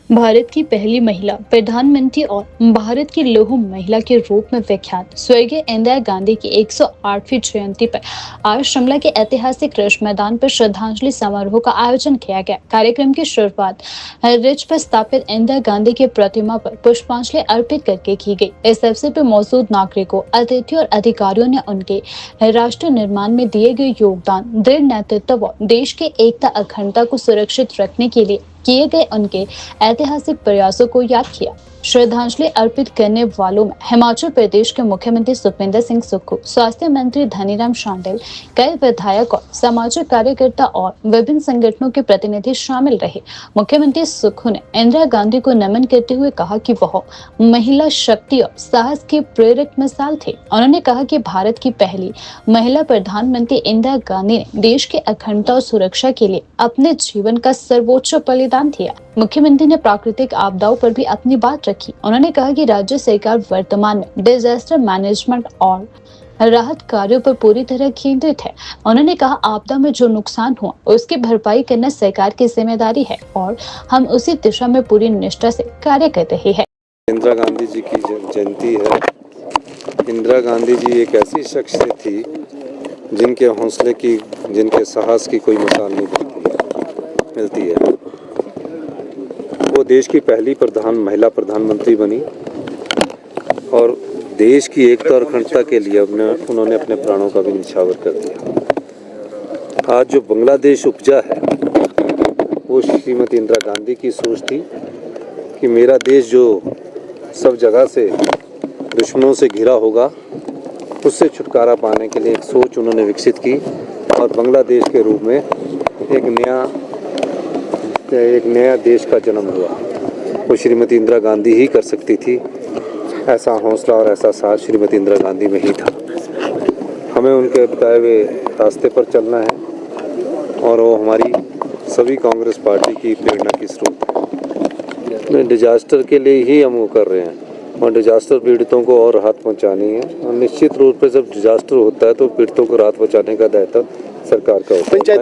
भारत की पहली महिला प्रधानमंत्री और भारत की लौह महिला के रूप में विख्यात स्वर्गीय इंदिरा गांधी की 108वीं जयंती पर आज शिमला के ऐतिहासिक रिज मैदान पर श्रद्धांजलि समारोह का आयोजन किया गया। कार्यक्रम की शुरुआत रिज पर स्थापित इंदिरा गांधी की प्रतिमा पर पुष्पांजलि अर्पित करके की गई। इस अवसर पर मौजूद नागरिकों, अतिथियों और अधिकारियों ने उनके राष्ट्र निर्माण में दिए गए योगदान, दृढ़ नेतृत्व और देश की एकता अखंडता को सुरक्षित रखने के लिए किए गए उनके ऐतिहासिक प्रयासों को याद किया। श्रद्धांजलि अर्पित करने वालों में हिमाचल प्रदेश के मुख्यमंत्री सुखविंदर सिंह सुक्खू, स्वास्थ्य मंत्री धनीराम शांडिल, कई विधायक और सामाजिक कार्यकर्ता और विभिन्न संगठनों के प्रतिनिधि शामिल रहे। मुख्यमंत्री सुक्खू ने इंदिरा गांधी को नमन करते हुए कहा कि वह महिला शक्ति और साहस की प्रेरक मिसाल थे। उन्होंने कहा कि भारत की पहली महिला प्रधानमंत्री इंदिरा गांधी ने देश की अखंडता और सुरक्षा के लिए अपने जीवन का सर्वोच्च बलिदान दिया। मुख्यमंत्री ने प्राकृतिक आपदाओं पर भी अपनी बात रखी। उन्होंने कहा कि राज्य सरकार वर्तमान में डिजास्टर मैनेजमेंट और राहत कार्यों पर पूरी तरह केंद्रित है। उन्होंने कहा, आपदा में जो नुकसान हुआ उसकी भरपाई करना सरकार की जिम्मेदारी है और हम उसी दिशा में पूरी निष्ठा से कार्य कर रहे हैं। इंदिरा गांधी जी की जयंती है। इंदिरा गांधी जी एक ऐसी शख्सियत थी जिनके हौसले की, जिनके साहस की कोई मिसाल नहीं मिलती है। वो देश की पहली महिला प्रधानमंत्री बनी और देश की एकता और अखंडता के लिए उन्होंने अपने प्राणों का भी निछावर कर दिया। आज जो बांग्लादेश उपजा है वो श्रीमती इंदिरा गांधी की सोच थी कि मेरा देश जो सब जगह से दुश्मनों से घिरा होगा उससे छुटकारा पाने के लिए एक सोच उन्होंने विकसित की और बांग्लादेश के रूप में एक नया देश का जन्म हुआ। वो श्रीमती इंदिरा गांधी ही कर सकती थी। ऐसा हौसला और ऐसा साथ श्रीमती इंदिरा गांधी में ही था। हमें उनके बताए हुए रास्ते पर चलना है और वो हमारी सभी कांग्रेस पार्टी की प्रेरणा की स्रोत है। डिजास्टर के लिए ही हम वो कर रहे हैं और डिजास्टर पीड़ितों को और राहत पहुंचानी है और निश्चित रूप से जब डिजास्टर होता है तो पीड़ितों को राहत पहुंचाने का दायित्व सरकार का होता है।